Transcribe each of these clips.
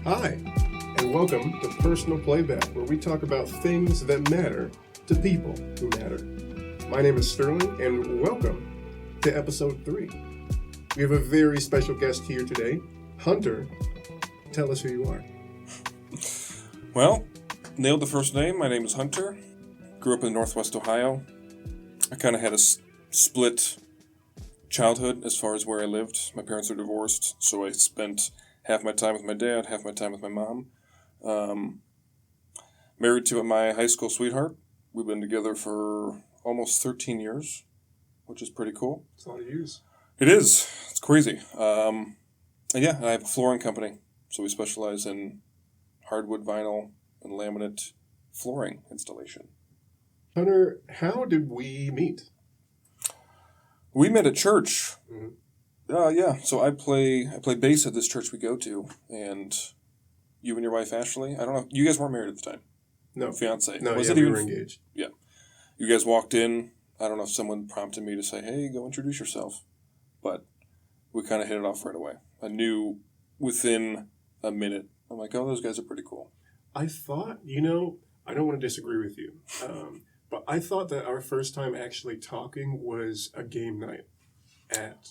Hi, and welcome to Personal Playback, where we talk about things that matter to people who matter. My name is Sterling, and welcome to episode 3. We have a very special guest here today. Hunter, tell us who you are. Well, nailed the first name. My name is Hunter. Grew up in Northwest Ohio. I kind of had a split childhood as far as where I lived. My parents are divorced, so I spent half my time with my dad, half my time with my mom. Married to my high school sweetheart. We've been together for almost 13 years, which is pretty cool. It's a lot of years. It is. It's crazy. And yeah, I have a flooring company, so we specialize in hardwood, vinyl, and laminate flooring installation. Hunter, how did we meet? We met at church. Mm-hmm. Yeah. So I play bass at this church we go to, and you and your wife Ashley. I don't know. You guys weren't married at the time. No. Fiance. No. Was yeah, it we even? were engaged. Yeah. You guys walked in. I don't know if someone prompted me to say, "Hey, go introduce yourself," but we kind of hit it off right away. I knew within a minute. I'm like, "Oh, those guys are pretty cool." I thought, I don't want to disagree with you, but I thought that our first time actually talking was a game night at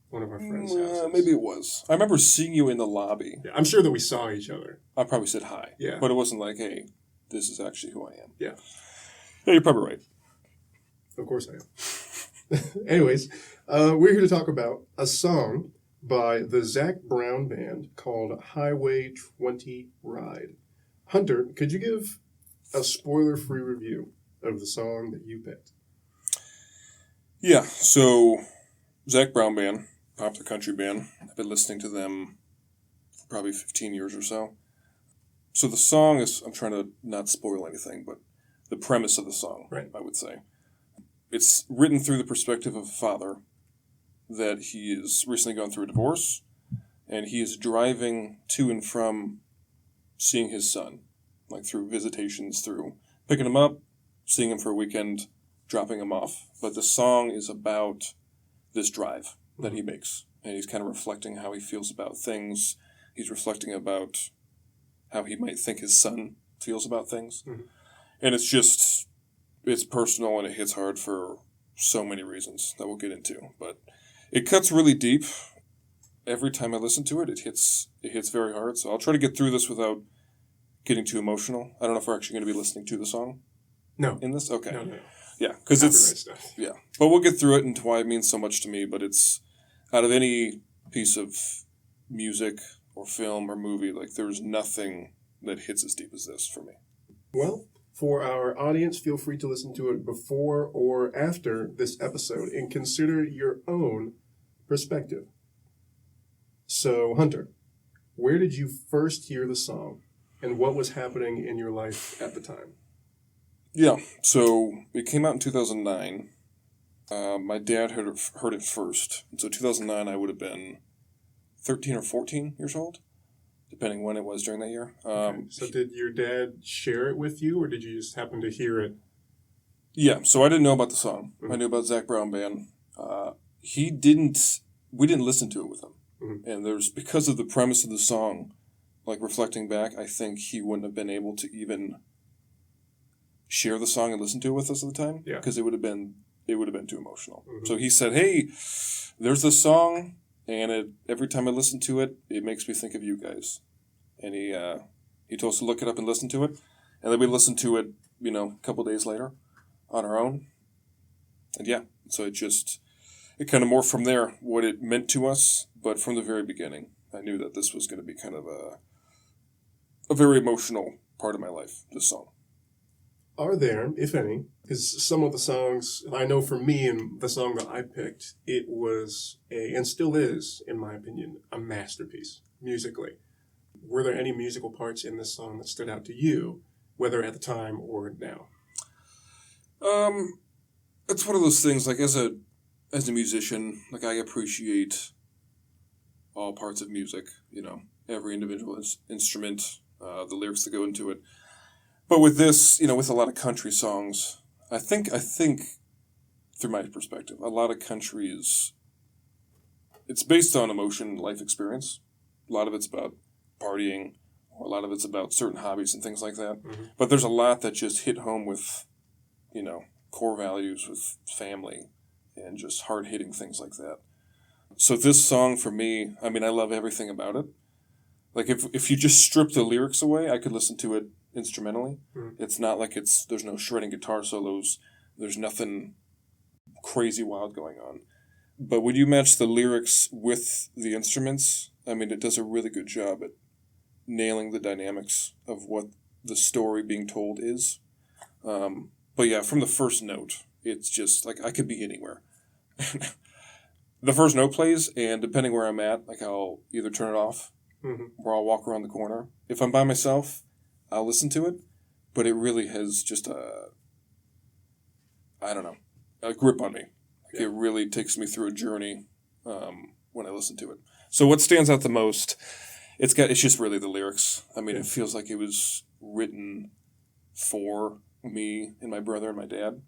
one of our friends' houses. Maybe it was. I remember seeing you in the lobby. Yeah, I'm sure that we saw each other. I probably said hi. Yeah. But it wasn't like, "Hey, this is actually who I am." Yeah. Yeah, you're probably right. Of course I am. Anyways, we're here to talk about a song by the Zac Brown Band called Highway 20 Ride. Hunter, could you give a spoiler-free review of the song that you picked? Yeah, so Zac Brown Band, popular country band. I've been listening to them for probably 15 years or so. So the song is, I'm trying to not spoil anything, but the premise of the song, right, I would say. It's written through the perspective of a father that he has recently gone through a divorce, and he is driving to and from seeing his son, like through visitations, through picking him up, seeing him for a weekend, dropping him off. But the song is about this drive that he makes, and he's kind of reflecting how he feels about things. He's reflecting about how he might think his son feels about things. Mm-hmm. And it's personal, and it hits hard for so many reasons that we'll get into. But it cuts really deep. Every time I listen to it, it hits very hard. So I'll try to get through this without getting too emotional. I don't know if we're actually going to be listening to the song. No. In this? Okay. No. Yeah, because it's stuff. Yeah, but we'll get through it and why it means so much to me. But it's out of any piece of music or film or movie, like there's nothing that hits as deep as this for me. Well, for our audience, feel free to listen to it before or after this episode and consider your own perspective. So, Hunter, where did you first hear the song, and what was happening in your life at the time? Yeah, so it came out in 2009. My dad heard it first. And so 2009, I would have been 13 or 14 years old, depending when it was during that year. Okay. So did your dad share it with you, or did you just happen to hear it? Yeah, so I didn't know about the song. Mm-hmm. I knew about Zac Brown Band. We didn't listen to it with him. Mm-hmm. And because of the premise of the song, like reflecting back, I think he wouldn't have been able to even share the song and listen to it with us at the time. Yeah. Because it would have been too emotional. Mm-hmm. So he said, "Hey, there's this song, and every time I listen to it, it makes me think of you guys." And he told us to look it up and listen to it. And then we listened to it, a couple days later on our own. And yeah, so it kind of morphed from there, what it meant to us. But from the very beginning, I knew that this was going to be kind of a very emotional part of my life, this song. Are there, if any, because some of the songs, I know for me and the song that I picked, it was and still is, in my opinion, a masterpiece musically. Were there any musical parts in this song that stood out to you, whether at the time or now? It's one of those things, like as a musician, like I appreciate all parts of music, every individual instrument, the lyrics that go into it. But with this, with a lot of country songs, I think through my perspective, a lot of country it's based on emotion, life experience. A lot of it's about partying. a lot of it's about certain hobbies and things like that. Mm-hmm. But there's a lot that just hit home with, core values with family and just hard-hitting things like that. So this song for me, I mean, I love everything about it. Like if you just strip the lyrics away, I could listen to it instrumentally. Mm-hmm. It's not like there's no shredding guitar solos. There's nothing crazy wild going on. But when you match the lyrics with the instruments, I mean, it does a really good job at nailing the dynamics of what the story being told is. But yeah, from the first note, it's just like I could be anywhere. The first note plays, and depending where I'm at, like I'll either turn it off Mm-hmm. or I'll walk around the corner. If I'm by myself, I'll listen to it, but it really has just a grip on me. Like, it really takes me through a journey when I listen to it. So what stands out the most, it's just really the lyrics. I mean, It feels like it was written for me and my brother and my dad.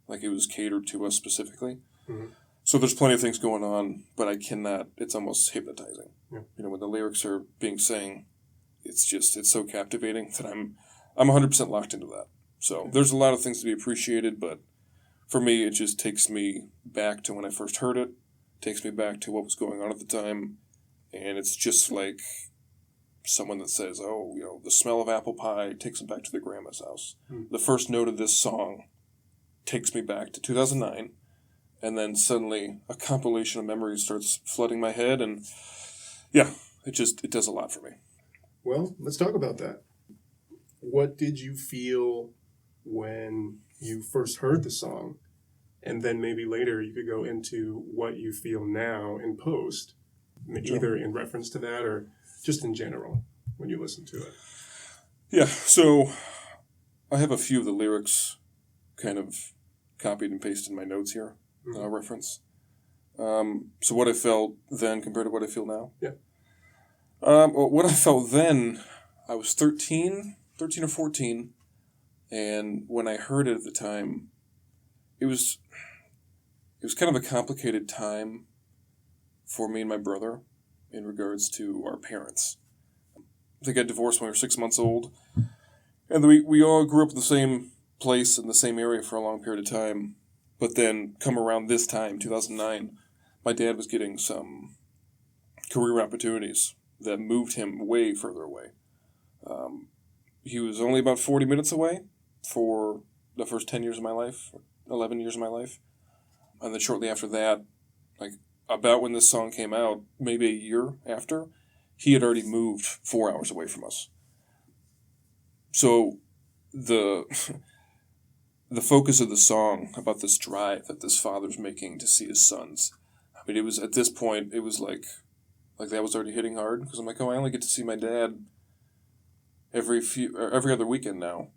Like it was catered to us specifically. Mm-hmm. So there's plenty of things going on, but it's almost hypnotizing. Yeah. When the lyrics are being sang, it's so captivating that I'm 100% locked into that. So there's a lot of things to be appreciated, but for me, it just takes me back to when I first heard it, takes me back to what was going on at the time, and it's just like someone that says, oh, the smell of apple pie takes them back to their grandma's house. Mm. The first note of this song takes me back to 2009, and then suddenly a compilation of memories starts flooding my head, and yeah, it does a lot for me. Well, let's talk about that. What did you feel when you first heard the song? And then maybe later you could go into what you feel now in post, either in reference to that or just in general when you listen to it. Yeah, so I have a few of the lyrics kind of copied and pasted in my notes here that I'll reference. So what I felt then compared to what I feel now? Yeah. Well, what I felt then, I was 13 or 14, and when I heard it at the time, it was kind of a complicated time for me and my brother in regards to our parents. They got divorced when we were 6 months old, and we all grew up in the same place in the same area for a long period of time. But then, come around this time, 2009, my dad was getting some career opportunities that moved him way further away. He was only about 40 minutes away for the first 10 years of my life, 11 years of my life. And then shortly after that, like about when this song came out, maybe a year after, he had already moved 4 hours away from us. So the focus of the song about this drive that this father's making to see his sons, I mean, it was at this point, it was like that was already hitting hard, because I'm like, I only get to see my dad every other weekend now,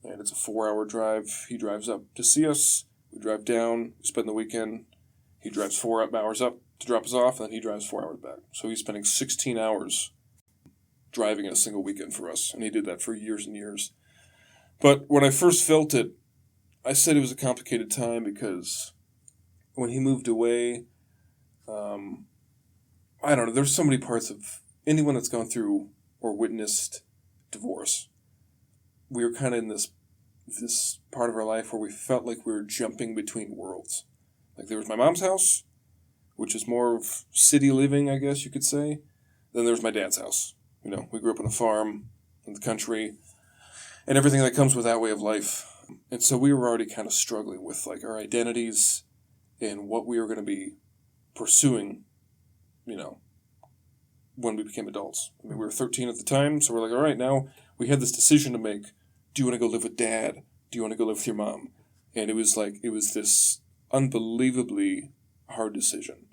and it's a 4-hour drive. He drives up to see us, we drive down, we spend the weekend, he drives 4 hours up to drop us off, and then he drives 4 hours back. So he's spending 16 hours driving in a single weekend for us, and he did that for years and years. But when I first felt it, I said it was a complicated time because when he moved away, I don't know, there's so many parts of anyone that's gone through or witnessed divorce. We were kind of in this part of our life where we felt like we were jumping between worlds. Like there was my mom's house, which is more of city living, I guess you could say. Then there was my dad's house. We grew up on a farm in the country and everything that comes with that way of life. And so we were already kind of struggling with like our identities and what we were going to be pursuing, when we became adults. I mean, we were 13 at the time, so we're like, all right, now we had this decision to make. Do you want to go live with dad? Do you want to go live with your mom? And it was this unbelievably hard decision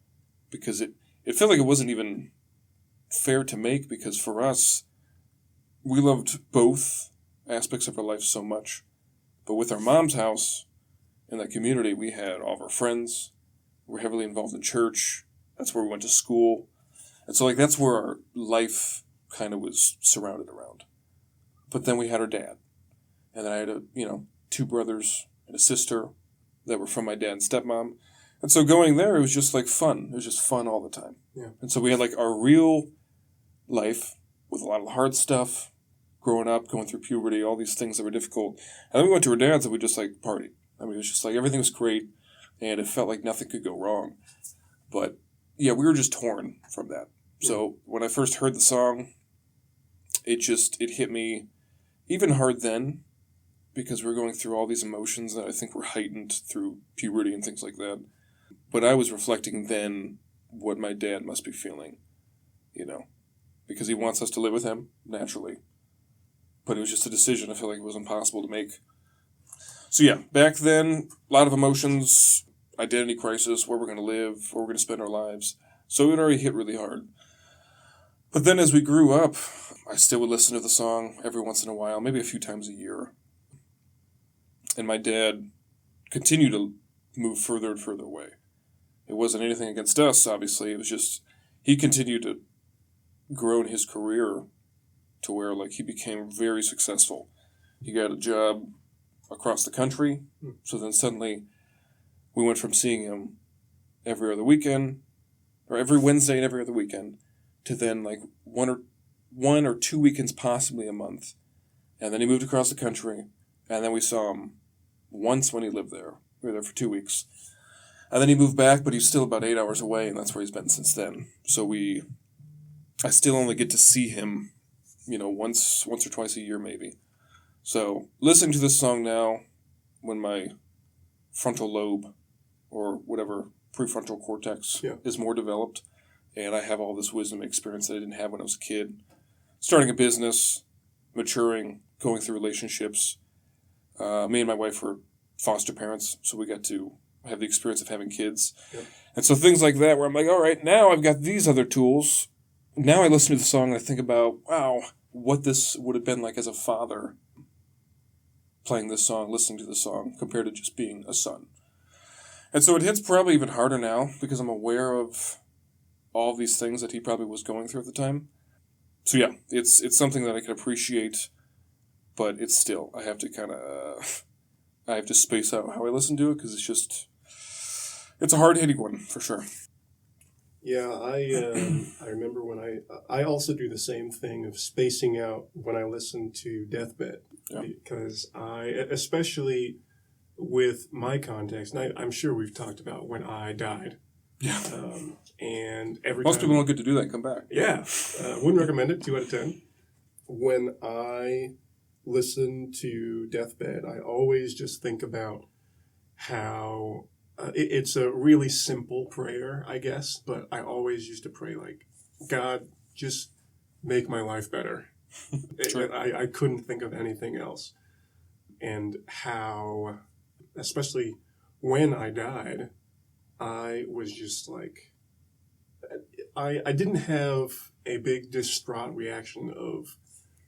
because it felt like it wasn't even fair to make, because for us, we loved both aspects of our life so much. But with our mom's house in that community, we had all of our friends. We were heavily involved in church. That's where we went to school. And so that's where our life kind of was surrounded around. But then we had our dad. And then I had 2 brothers and a sister that were from my dad and stepmom. And so going there, it was just like fun. It was just fun all the time. Yeah. And so we had like our real life with a lot of hard stuff growing up, going through puberty, all these things that were difficult. And then we went to her dad's and we just like partied. I mean, it was just like everything was great and it felt like nothing could go wrong. But yeah, we were just torn from that. So when I first heard the song, it hit me even hard then because we were going through all these emotions that I think were heightened through puberty and things like that. But I was reflecting then what my dad must be feeling, because he wants us to live with him, naturally. But it was just a decision I feel like it was impossible to make. So yeah, back then, a lot of emotions, identity crisis, where we're going to live, where we're going to spend our lives. So it already hit really hard. But then as we grew up, I still would listen to the song every once in a while, maybe a few times a year. And my dad continued to move further and further away. It wasn't anything against us, obviously. It was just he continued to grow in his career to where like he became very successful. He got a job across the country. So then suddenly we went from seeing him every other weekend, or every Wednesday and every other weekend, to then like one or 2 weekends, possibly a month. And then he moved across the country, and then we saw him once when he lived there. We were there for 2 weeks. And then he moved back, but he's still about 8 hours away, and that's where he's been since then. So I still only get to see him, once or twice a year maybe. So listening to this song now, when my frontal lobe, or whatever, prefrontal cortex is more developed, and I have all this wisdom and experience that I didn't have when I was a kid, starting a business, maturing, going through relationships. Me and my wife were foster parents, so we got to have the experience of having kids. Yep. And so things like that where I'm like, all right, now I've got these other tools. Now I listen to the song and I think about, wow, what this would have been like as a father playing this song, listening to the song, compared to just being a son. And so it hits probably even harder now because I'm aware of all of these things that he probably was going through at the time. So yeah, it's something that I can appreciate, but it's still, I have to space out how I listen to it because it's a hard-hitting one for sure. Yeah, I remember when I also do the same thing of spacing out when I listen to Deathbed, because especially with my context, and I'm sure we've talked about when I died. Yeah. And most people don't get to do that and come back. Yeah. Wouldn't recommend it, 2 out of 10. When I listen to Deathbed, I always just think about how it's a really simple prayer, I guess, but I always used to pray like, God, just make my life better. Sure. I couldn't think of anything else. And how, especially when I died, I was just like, I didn't have a big distraught reaction of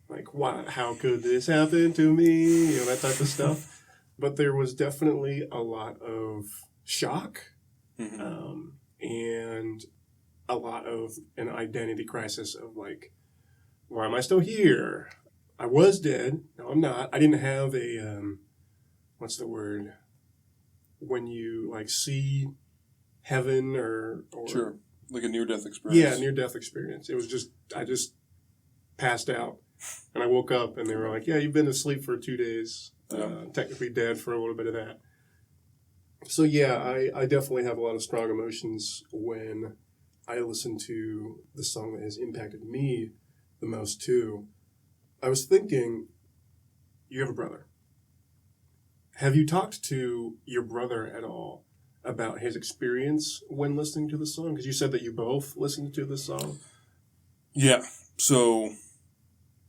like, why, how could this happen to me? That type of stuff. But there was definitely a lot of shock, and a lot of an identity crisis of like, why am I still here? I was dead. No, I'm not. I didn't have a, what's the word? When you like see heaven or sure, like a near-death experience. Yeah, near-death experience. It was just, I just passed out. And I woke up and they were like, yeah, you've been asleep for 2 days. Technically dead for a little bit of that. So yeah, I definitely have a lot of strong emotions when I listen to the song that has impacted me the most too. I was thinking, you have a brother. Have you talked to your brother at all about his experience when listening to the song? Because you said that you both listened to the song. Yeah. So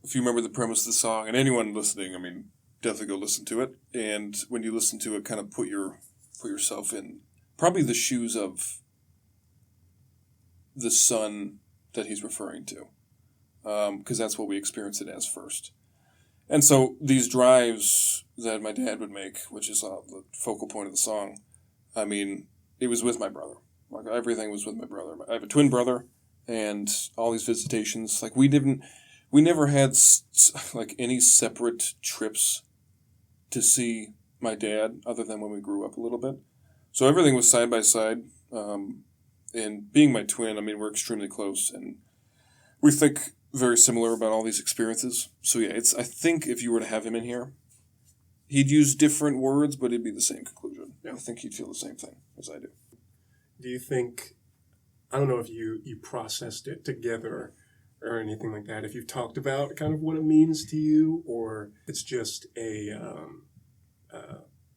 if you remember the premise of the song, and anyone listening, I mean, definitely go listen to it. And when you listen to it, kind of put yourself in probably the shoes of the son that he's referring to, because that's what we experience it as first. And so these drives that my dad would make, which is the focal point of the song, I mean, it was with my brother. Like everything was with my brother. I have a twin brother, and all these visitations. Like we never had like any separate trips to see my dad, other than when we grew up a little bit. So everything was side by side. And being my twin, I mean, we're extremely close, and we think very similar about all these experiences. So yeah, I think if you were to have him in here, he'd use different words, but it'd be the same conclusion. Yeah. I think he'd feel the same thing as I do. Do you think, I don't know if you processed it together or anything like that, if you've talked about kind of what it means to you, or it's just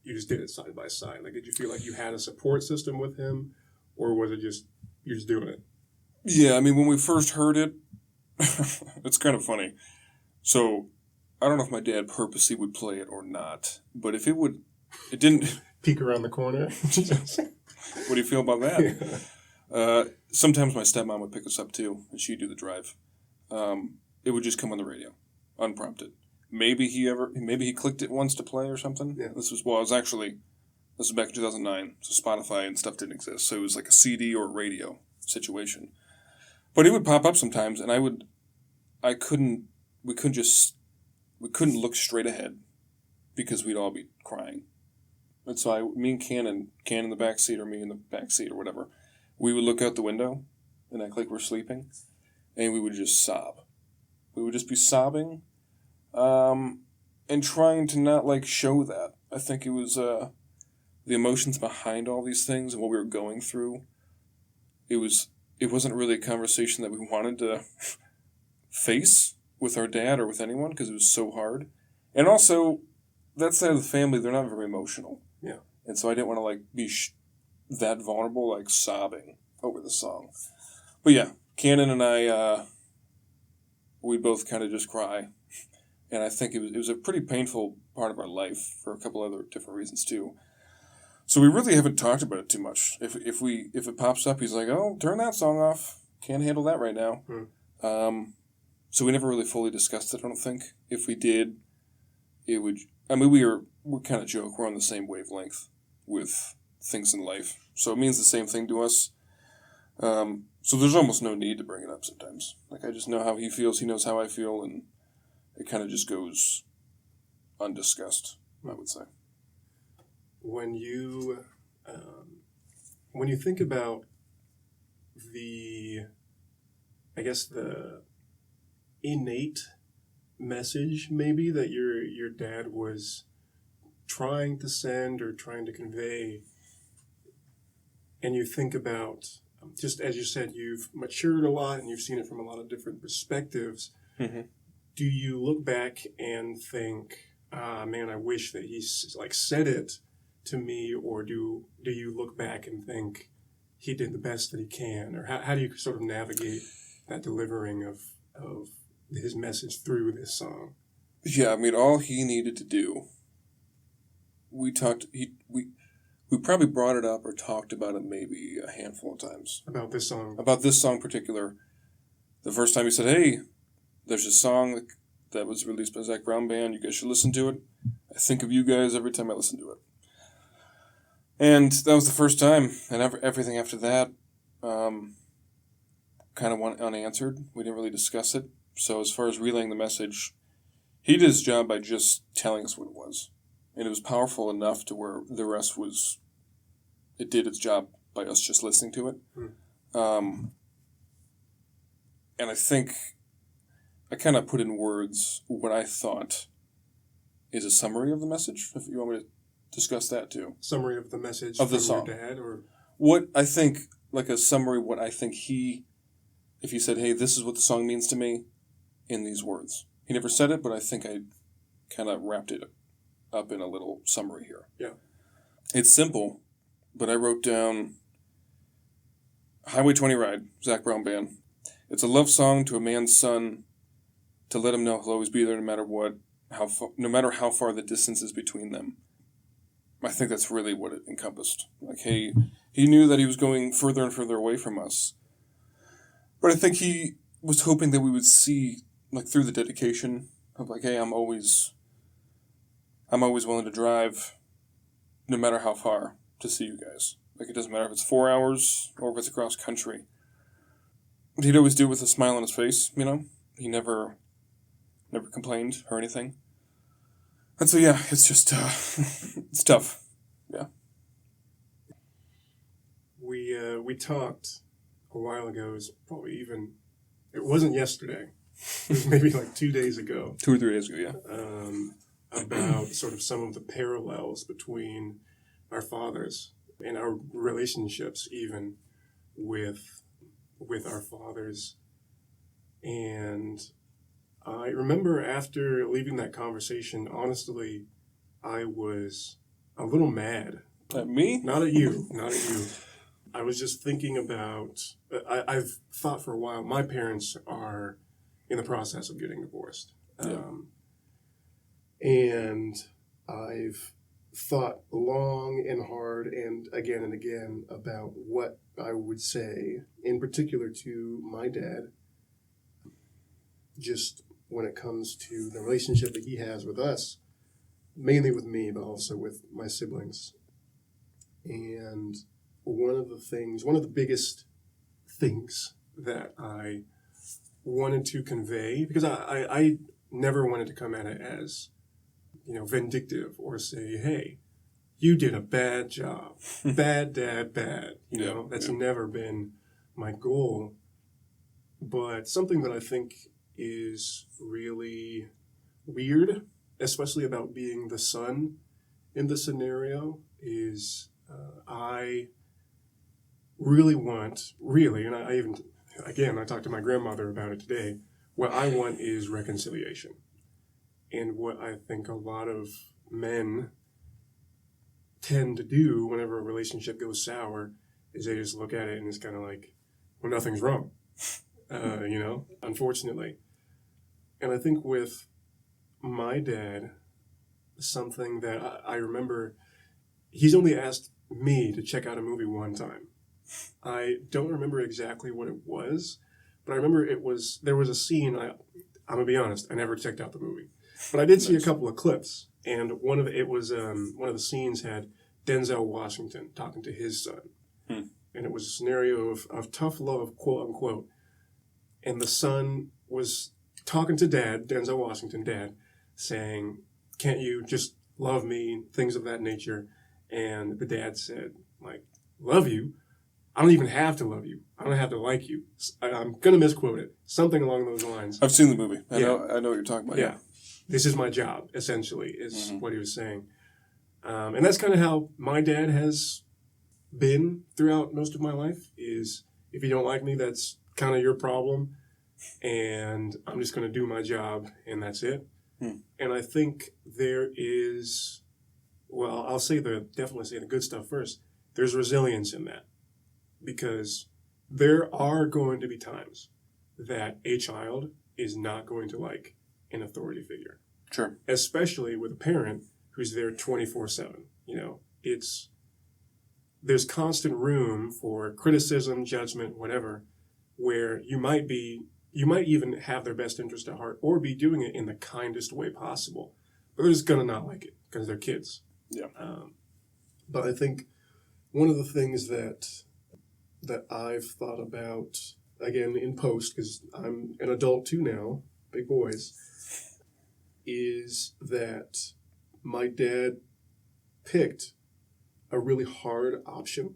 you just did it side by side? Like, did you feel like you had a support system with him, or was it just, you're just doing it? Yeah, I mean, when we first heard it, it's kind of funny. So, I don't know if my dad purposely would play it or not, but if it didn't... Peek around the corner. What do you feel about that? Yeah. Sometimes my stepmom would pick us up too, and she'd do the drive. It would just come on the radio, unprompted. Maybe he clicked it once to play or something. Yeah. This was back in 2009, so Spotify and stuff didn't exist. So it was like a CD or a radio situation. But it would pop up sometimes, and we couldn't look straight ahead because we'd all be crying. And so me and Can in the back seat, or me in the back seat or whatever, we would look out the window and act like we're sleeping, and we would just sob. We would just be sobbing, and trying to not show that. I think it was the emotions behind all these things and what we were going through. It wasn't really a conversation that we wanted to face with our dad or with anyone because it was so hard. And also, that side of the family, they're not very emotional. Yeah. And so I didn't want to be that vulnerable, sobbing over the song. But yeah, Cannon and I, we both kind of just cry. And I think it was a pretty painful part of our life for a couple other different reasons too. So we really haven't talked about it too much. If it pops up, he's like, "Oh, turn that song off. Can't handle that right now." So we never really fully discussed it. I don't think. If we did, it would. I mean, we're kind of joke. We're on the same wavelength with things in life, so it means the same thing to us. So there's almost no need to bring it up sometimes. I just know how he feels. He knows how I feel, and it kind of just goes undiscussed, I would say. When you think about the innate message maybe that your dad was trying to send or trying to convey, and you think about, just as you said, you've matured a lot and you've seen it from a lot of different perspectives. Mm-hmm. Do you look back and think, man, I wish that he said it to me, or do you look back and think he did the best that he can, or how do you sort of navigate that delivering of his message through this song? Yeah, I mean, all he needed to do, we probably brought it up or talked about it maybe a handful of times. About this song? About this song in particular. The first time he said, "Hey, there's a song that was released by Zac Brown Band. You guys should listen to it. I think of you guys every time I listen to it." And that was the first time. And everything after that kind of went unanswered. We didn't really discuss it. So as far as relaying the message, he did his job by just telling us what it was. And it was powerful enough to where the rest it did its job by us just listening to it. And I think I kind of put in words what I thought is a summary of the message, if you want me to discuss that too. Summary of the message of the from song. Your dad? Or what I think, a summary, what I think if he said, "Hey, this is what the song means to me," in these words. He never said it, but I think I kind of wrapped it up in a little summary here. Yeah. It's simple, but I wrote down Highway 20 Ride, Zac Brown Band. It's a love song to a man's son to let him know he'll always be there no matter what, no matter how far the distance is between them. I think that's really what it encompassed. Hey, he knew that he was going further and further away from us. But I think he was hoping that we would see, through the dedication of hey, I'm always willing to drive no matter how far to see you guys. It doesn't matter if it's 4 hours or if it's across country. He'd always do it with a smile on his face, He never complained or anything. And so, yeah, it's just, it's tough. Yeah. We talked a while ago, it wasn't yesterday, it was maybe like 2 days ago. 2 or 3 days ago, yeah. About sort of some of the parallels between our fathers and our relationships, even with our fathers. And I remember after leaving that conversation, honestly, I was a little mad. At me? Not at you. Not at you. I was just thinking about, I've thought for a while, my parents are in the process of getting divorced. And I've thought long and hard and again about what I would say, in particular to my dad, just when it comes to the relationship that he has with us, mainly with me, but also with my siblings. And one of the biggest things that I wanted to convey, because I never wanted to come at it as, vindictive or say, hey, you did a bad job. Bad dad, bad. That's never been my goal. But something that I think is really weird, especially about being the son in the scenario, is I really want, and I talked to my grandmother about it today, what I want is reconciliation. And what I think a lot of men tend to do whenever a relationship goes sour is they just look at it and it's kind of like, well, nothing's wrong, unfortunately. And I think with my dad, something that I remember, he's only asked me to check out a movie one time. I don't remember exactly what it was, but I remember there was a scene, I'm going to be honest, I never checked out the movie. But I did see a couple of clips, and one of the scenes had Denzel Washington talking to his son. And it was a scenario of tough love, quote unquote. And the son was talking to Denzel Washington, dad, saying, can't you just love me, things of that nature. And the dad said, like, love you? I don't even have to love you. I don't have to like you. I'm going to misquote it. Something along those lines. I've seen the movie. I know what you're talking about. Yeah. This is my job, essentially, is what he was saying. And that's kind of how my dad has been throughout most of my life, is if you don't like me, that's kind of your problem. And I'm just going to do my job, and that's it. And I think there is, I'll definitely say the good stuff first. There's resilience in that, because there are going to be times that a child is not going to like an authority figure. Sure. Especially with a parent who's there 24/7. There's constant room for criticism, judgment, whatever, where you might even have their best interest at heart or be doing it in the kindest way possible. But they're just going to not like it because they're kids. Yeah. But I think one of the things that I've thought about, again, in post, because I'm an adult too now, big boys, is that my dad picked a really hard option.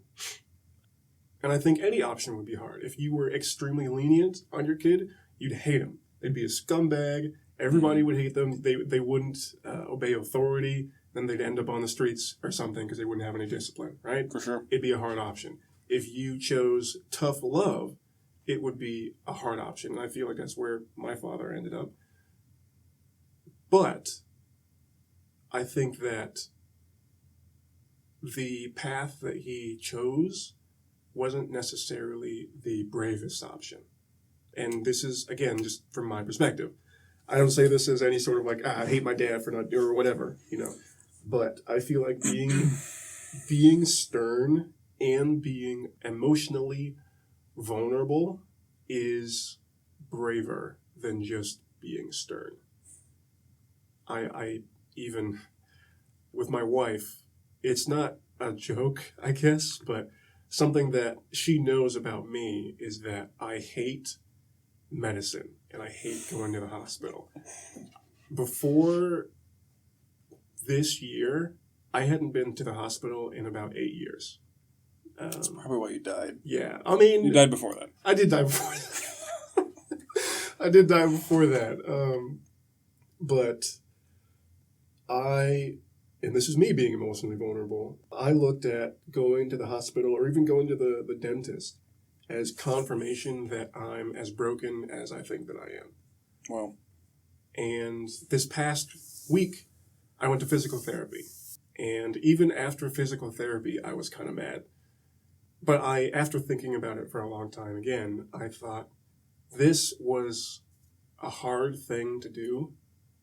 And I think any option would be hard. If you were extremely lenient on your kid, you'd hate him. They'd be a scumbag. Everybody would hate them. They wouldn't obey authority. Then they'd end up on the streets or something because they wouldn't have any discipline, right? For sure. It'd be a hard option. If you chose tough love, it would be a hard option. And I feel like that's where my father ended up. But I think that the path that he chose wasn't necessarily the bravest option. And this is, again, just from my perspective. I don't say this as any sort of like, I hate my dad for not doing or whatever, But I feel like being stern and being emotionally vulnerable is braver than just being stern. I even, with my wife, it's not a joke, I guess, but something that she knows about me is that I hate medicine and I hate going to the hospital. Before this year, I hadn't been to the hospital in about 8 years. That's probably why you died. Yeah. I mean... You died before that. I did die before that. I did die before that. But and this is me being emotionally vulnerable, I looked at going to the hospital or even going to the dentist as confirmation that I'm as broken as I think that I am. Wow. And this past week, I went to physical therapy. And even after physical therapy, I was kind of mad. But after thinking about it for a long time again, I thought this was a hard thing to do,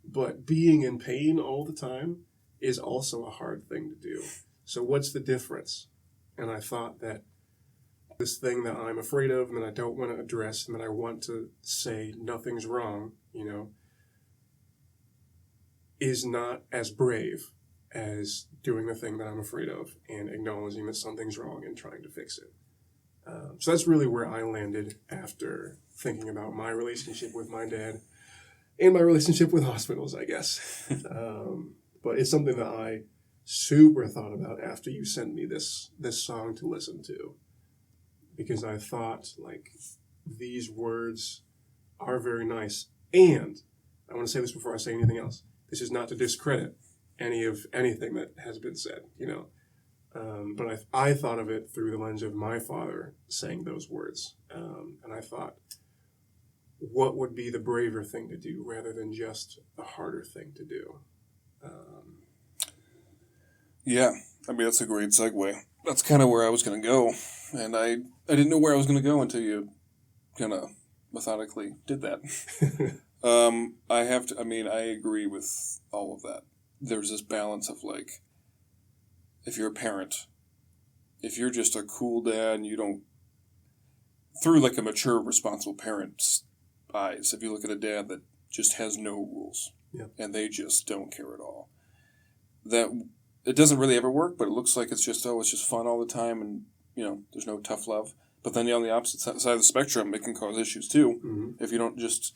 but being in pain all the time is also a hard thing to do. So what's the difference? And I thought that this thing that I'm afraid of and that I don't want to address and that I want to say nothing's wrong, is not as brave as doing the thing that I'm afraid of and acknowledging that something's wrong and trying to fix it. So that's really where I landed after thinking about my relationship with my dad and my relationship with hospitals, I guess. But it's something that I super thought about after you sent me this song to listen to. Because I thought, these words are very nice. And I want to say this before I say anything else. This is not to discredit anything that has been said, But I thought of it through the lens of my father saying those words. And I thought, what would be the braver thing to do rather than just the harder thing to do? Yeah, that's a great segue. That's kind of where I was going to go. And I didn't know where I was going to go until you kind of methodically did that. I agree with all of that. There's this balance of if you're a parent, if you're just a cool dad and you don't, through a mature, responsible parent's eyes, if you look at a dad that just has no rules and they just don't care at all, that it doesn't really ever work, but it looks like it's just fun all the time and, there's no tough love. But then on the opposite side of the spectrum, it can cause issues too. Mm-hmm.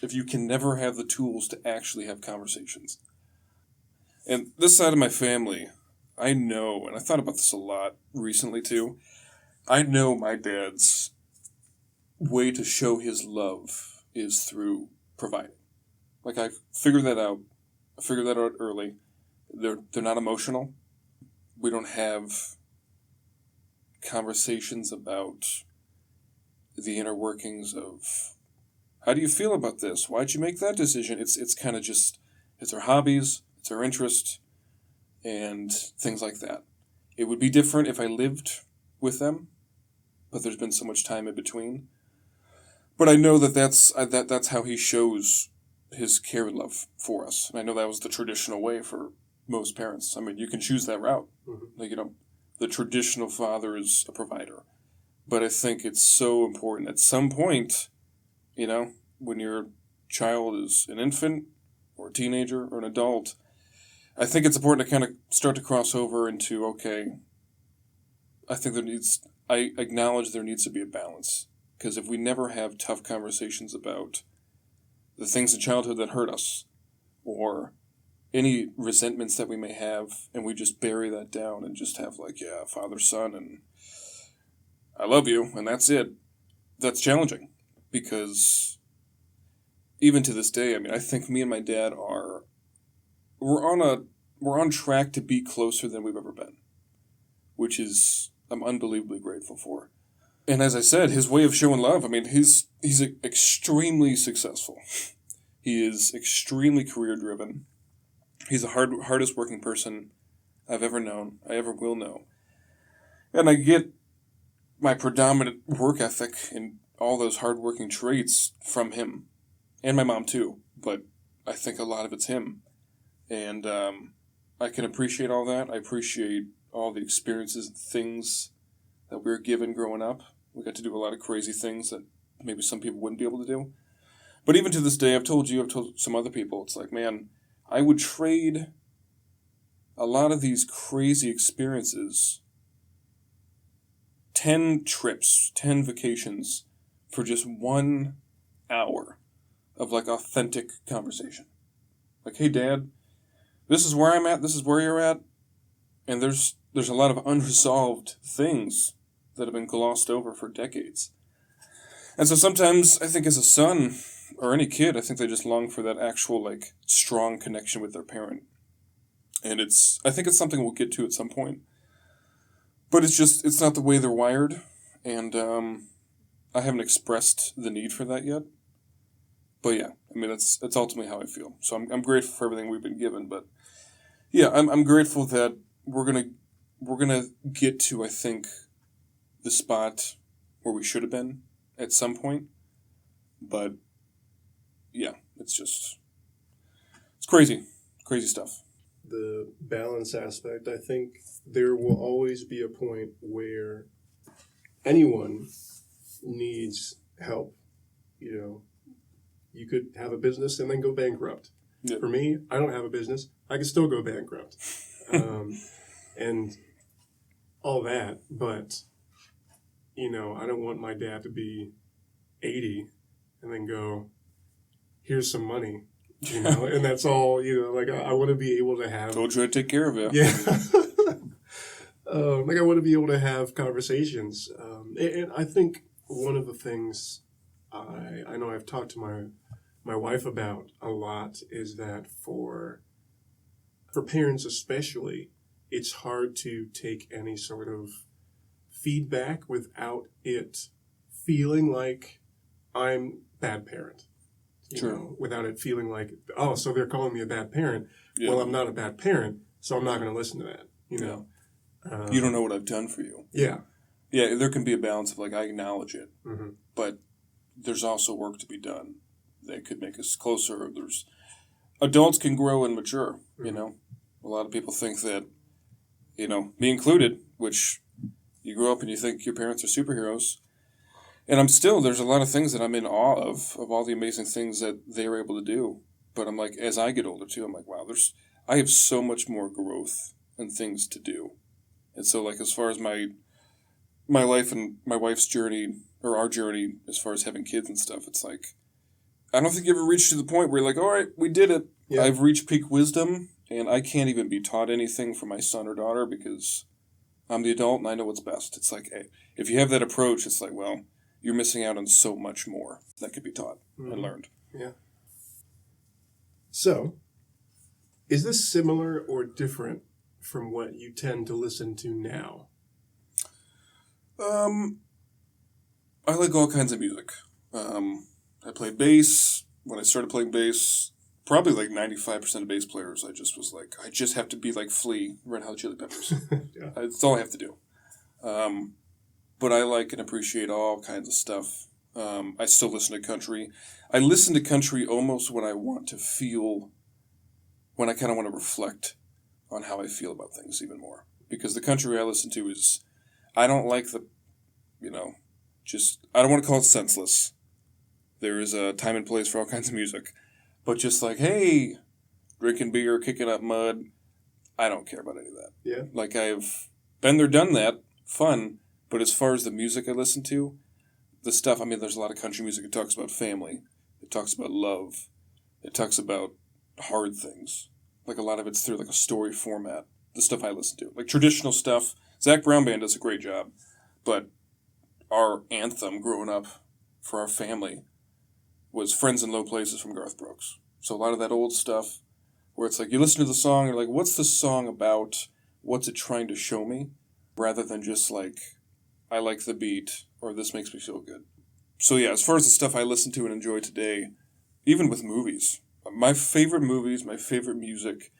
If you can never have the tools to actually have conversations. And this side of my family, I know, and I thought about this a lot recently too, I know my dad's way to show his love is through providing. I figured that out. I figured that out early. They're not emotional. We don't have conversations about the inner workings of, how do you feel about this? Why'd you make that decision? It's kind of just, it's our hobbies, it's our interest, and things like that. It would be different if I lived with them, but there's been so much time in between. But I know that's how he shows his care and love for us. And I know that was the traditional way for most parents. You can choose that route. Mm-hmm. The traditional father is a provider. But I think it's so important at some point, when your child is an infant or a teenager or an adult, I think it's important to kind of start to cross over into, okay, I acknowledge there needs to be a balance. Because if we never have tough conversations about the things in childhood that hurt us, or any resentments that we may have, and we just bury that down and just have father, son, and I love you, and that's it, that's challenging. Because even to this day, I think me and my dad we're on track to be closer than we've ever been, which is I'm unbelievably grateful for. And as I said, his way of showing love, he's extremely successful. He is extremely career-driven. He's the hardest working person I've ever known, I ever will know. And I get my predominant work ethic and all those hard-working traits from him. And my mom, too. But I think a lot of it's him. And I can appreciate all that. I appreciate all the experiences and things that we were given growing up. We got to do a lot of crazy things that maybe some people wouldn't be able to do. But even to this day, I've told some other people, it's man, I would trade a lot of these crazy experiences, 10 trips, 10 vacations, for just 1 hour of authentic conversation. Hey, Dad, this is where I'm at, this is where you're at, and there's a lot of unresolved things that have been glossed over for decades. And so sometimes I think as a son, or any kid, I think they just long for that actual, like, strong connection with their parent. And I think it's something we'll get to at some point. But it's not the way they're wired. And I haven't expressed the need for that yet. But yeah, I mean, that's ultimately how I feel. So I'm grateful for everything we've been given. But yeah, I'm grateful that we're gonna get to, I think, the spot where we should have been at some point. But yeah, it's crazy stuff. The balance aspect, I think there will always be a point where anyone needs help. You know, you could have a business and then go bankrupt. Yeah. For me, I don't have a business. I can still go bankrupt. And all that, but, you know, I don't want my dad to be 80 and then go, here's some money, you know, and that's all, you know, like I want to be able to have. Told you I'd take care of you. Yeah. Like I want to be able to have conversations. And I think one of the things I know I've talked to my wife about a lot is that for parents especially, it's hard to take any sort of feedback without it feeling like I'm bad parent. You know, without it feeling like, oh, so they're calling me a bad parent. Yeah. Well, I'm not a bad parent, so I'm not going to listen to that. You know, you don't know what I've done for you. Yeah, yeah. There can be a balance of like I acknowledge it, mm-hmm. but there's also work to be done that could make us closer. There's adults can grow and mature. Mm-hmm. You know, a lot of people think that, you know, me included, which you grow up and you think your parents are superheroes. And there's a lot of things that I'm in awe of all the amazing things that they were able to do. But I'm like, as I get older too, I'm like, wow, I have so much more growth and things to do. And so like, as far as my life and my wife's journey, or our journey, as far as having kids and stuff, it's like, I don't think you ever reached to the point where you're like, all right, we did it. Yeah. I've reached peak wisdom and I can't even be taught anything from my son or daughter because I'm the adult and I know what's best. It's like, hey, if you have that approach, it's like, well, you're missing out on so much more that could be taught and learned. Yeah. So, is this similar or different from what you tend to listen to now? I like all kinds of music. I played bass. When I started playing bass, probably like 95% of bass players, I just was like, I just have to be like Flea, Red Hot Chili Peppers. Yeah. That's all I have to do. But I like and appreciate all kinds of stuff. I still listen to country. I listen to country almost when I want to feel, when I kind of want to reflect on how I feel about things even more. Because the country I listen to I don't like I don't want to call it senseless. There is a time and place for all kinds of music. But just like, hey, drinking beer, kicking up mud, I don't care about any of that. Yeah. Like I've been there, done that, fun. But as far as the music I listen to, the stuff, I mean, there's a lot of country music. It talks about family. It talks about love. It talks about hard things. Like a lot of it's through like a story format, the stuff I listen to. Like traditional stuff, Zach Brown Band does a great job. But our anthem growing up for our family was Friends in Low Places from Garth Brooks. So a lot of that old stuff where it's like you listen to the song and you're like, what's the song about? What's it trying to show me? Rather than just like, I like the beat, or this makes me feel good. So yeah, as far as the stuff I listen to and enjoy today, even with movies, my favorite movies, my favorite music,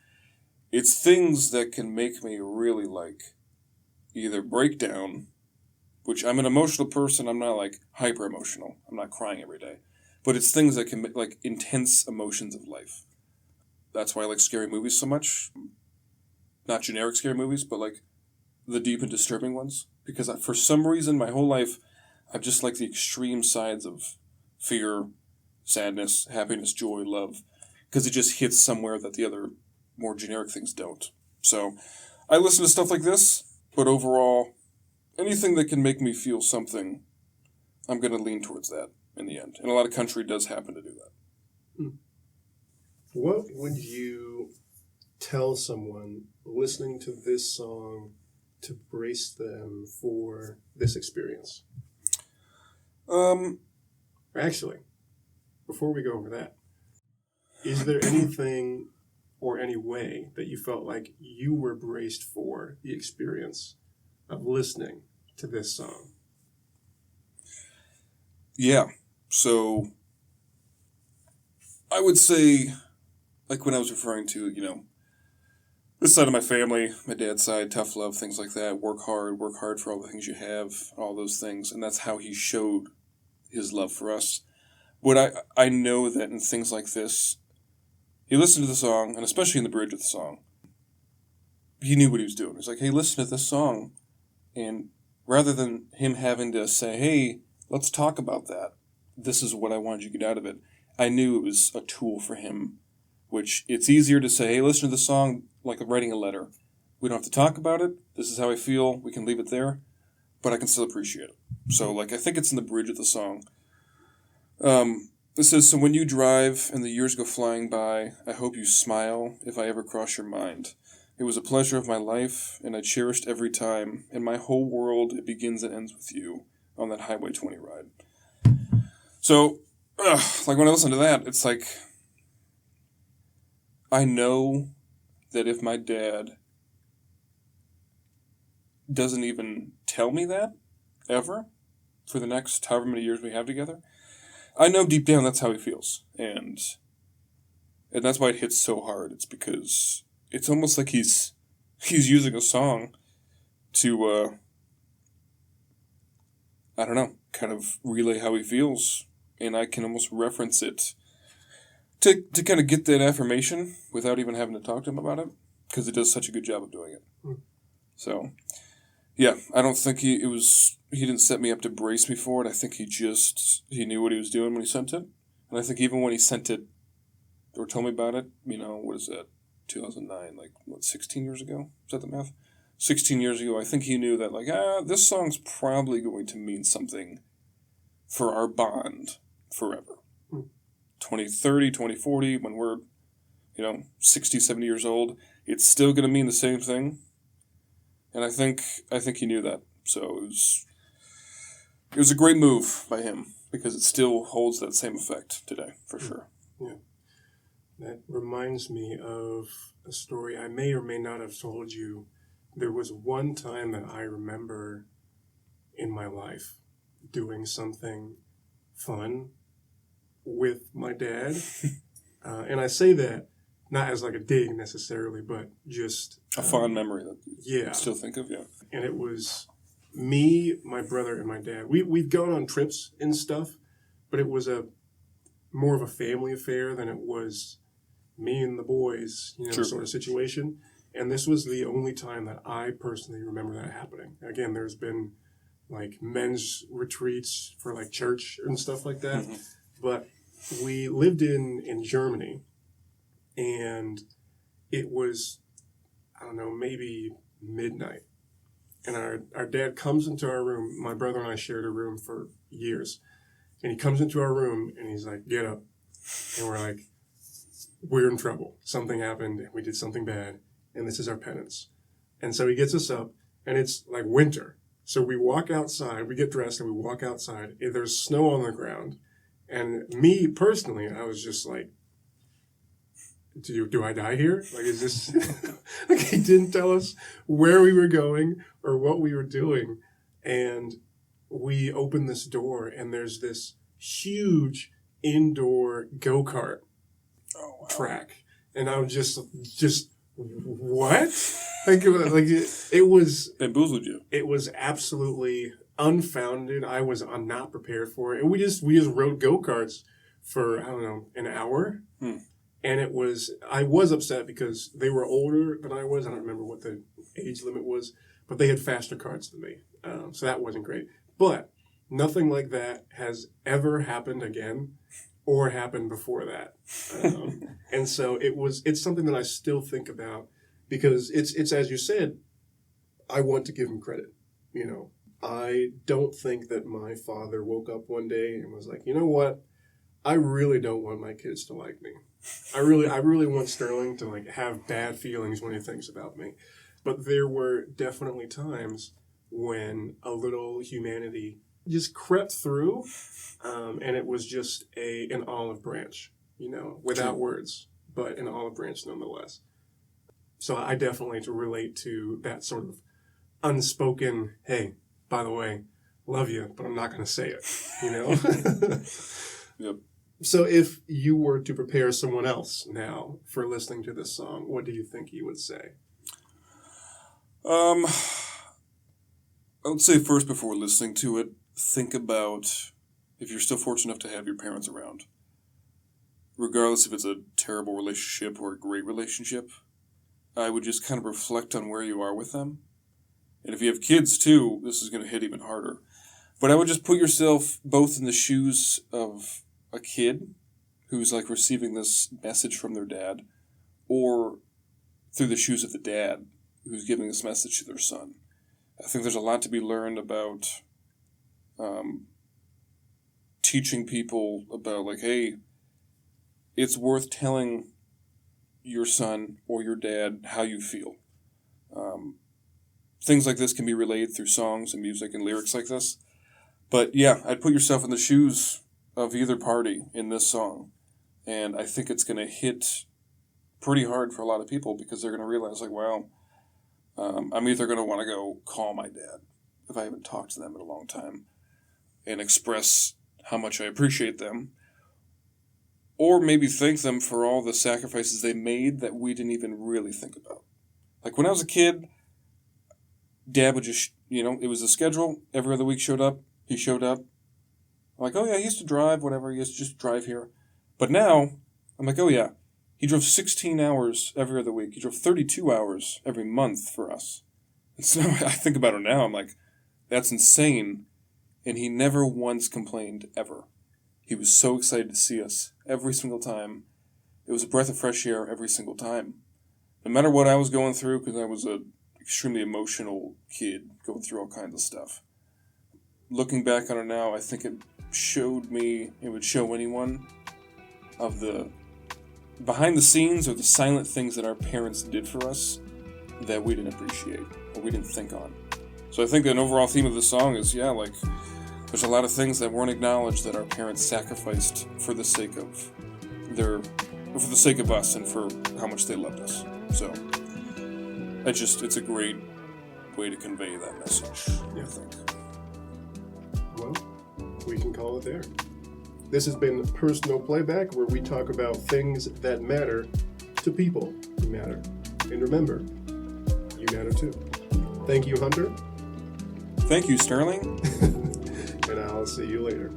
it's things that can make me really like either break down, which I'm an emotional person, I'm not like hyper emotional, I'm not crying every day, but it's things that can make like intense emotions of life. That's why I like scary movies so much. Not generic scary movies, but like the deep and disturbing ones. Because for some reason, my whole life, I've just liked the extreme sides of fear, sadness, happiness, joy, love. Because it just hits somewhere that the other more generic things don't. So I listen to stuff like this, but overall, anything that can make me feel something, I'm going to lean towards that in the end. And a lot of country does happen to do that. What would you tell someone listening to this song to brace them for this experience? Actually, before we go over that, is there anything or any way that you felt like you were braced for the experience of listening to this song? Yeah. So I would say, like when I was referring to, this side of my family, my dad's side, tough love, things like that, work hard for all the things you have, all those things. And that's how he showed his love for us. But I know that in things like this, he listened to the song, and especially in the bridge of the song, he knew what he was doing. He's like, hey, listen to this song. And rather than him having to say, hey, let's talk about that, this is what I wanted you to get out of it, I knew it was a tool for him, which it's easier to say, hey, listen to the song, like writing a letter. We don't have to talk about it. This is how I feel. We can leave it there. But I can still appreciate it. So, I think it's in the bridge of the song. This says, so when you drive and the years go flying by, I hope you smile if I ever cross your mind. It was a pleasure of my life, and I cherished every time. In my whole world, it begins and ends with you on that Highway 20 ride. So, when I listen to that, it's like, I know that if my dad doesn't even tell me that, ever, for the next however many years we have together, I know deep down that's how he feels. And that's why it hits so hard. It's because it's almost like he's using a song to, I don't know, kind of relay how he feels. And I can almost reference it to kind of get that affirmation without even having to talk to him about it, because it does such a good job of doing it. So, yeah, I don't think he didn't set me up to brace me for it. I think he knew what he was doing when he sent it. And I think even when he sent it or told me about it, what is that, 2009, 16 years ago? Is that the math? 16 years ago, I think he knew that, this song's probably going to mean something for our bond forever. 2030, 2040, when we're, 60, 70 years old, it's still going to mean the same thing. And I think he knew that. So it was a great move by him, because it still holds that same effect today, for sure. Yeah. That reminds me of a story I may or may not have told you. There was one time that I remember in my life doing something fun with my dad. And I say that not as a dig necessarily, but just a fond memory that you still think of, yeah. And it was me, my brother, and my dad. We've gone on trips and stuff, but it was more of a family affair than it was me and the boys, Sure. sort of situation. And this was the only time that I personally remember that happening. Again, there's been men's retreats for church and stuff like that. Mm-hmm. But we lived in Germany, and it was, I don't know, maybe midnight. And our dad comes into our room. My brother and I shared a room for years. And he comes into our room, and he's like, get up. And we're like, we're in trouble. Something happened. We did something bad. And this is our penance. And so he gets us up, and it's winter. So we walk outside. We get dressed, and we walk outside. There's snow on the ground. And me, personally, I was just like, do I die here? Is this... he didn't tell us where we were going or what we were doing. And we open this door, and there's this huge indoor go-kart track. And I was just what? It was... Bamboozled you. It was absolutely unfounded. I was not prepared for it. And we just rode go-karts for, I don't know, an hour. And I was upset because they were older than I was. I don't remember what the age limit was, but they had faster carts than me. So that wasn't great. But nothing like that has ever happened again or happened before that. And so it's something that I still think about, because it's as you said, I want to give him credit. I don't think that my father woke up one day and was like, you know what? I really don't want my kids to like me. I really want Sterling to have bad feelings when he thinks about me. But there were definitely times when a little humanity just crept through, and it was just an olive branch, without words, but an olive branch nonetheless. So I definitely to relate to that sort of unspoken, hey, by the way, love you, but I'm not going to say it, Yep. So if you were to prepare someone else now for listening to this song, what do you think you would say? I would say first, before listening to it, think about if you're still fortunate enough to have your parents around. Regardless if it's a terrible relationship or a great relationship, I would just kind of reflect on where you are with them. And if you have kids too, this is going to hit even harder. But I would just put yourself both in the shoes of a kid who's like receiving this message from their dad, or through the shoes of the dad who's giving this message to their son. I think there's a lot to be learned about teaching people about, like, hey, it's worth telling your son or your dad how you feel. Things like this can be relayed through songs and music and lyrics like this. But yeah, I'd put yourself in the shoes of either party in this song. And I think it's going to hit pretty hard for a lot of people, because they're going to realize, like, wow, I'm either going to want to go call my dad if I haven't talked to them in a long time and express how much I appreciate them, or maybe thank them for all the sacrifices they made that we didn't even really think about. Like when I was a kid, Dad would just, it was a schedule. Every other week he showed up. I'm like, oh yeah, he used to drive, whatever, he used to just drive here. But now, I'm like, oh yeah, he drove 16 hours every other week. He drove 32 hours every month for us. And so I think about it now, I'm like, that's insane. And he never once complained, ever. He was so excited to see us every single time. It was a breath of fresh air every single time. No matter what I was going through, because I was an extremely emotional kid going through all kinds of stuff. Looking back on it now, I think it would show anyone of the behind the scenes or the silent things that our parents did for us that we didn't appreciate or we didn't think on. So I think an overall theme of the song is, there's a lot of things that weren't acknowledged that our parents sacrificed for the sake of us and for how much they loved us. So it's a great way to convey that message, I think. Well, we can call it there. This has been Personal Playback, where we talk about things that matter to people who matter. And remember, you matter too. Thank you, Hunter. Thank you, Sterling. And I'll see you later.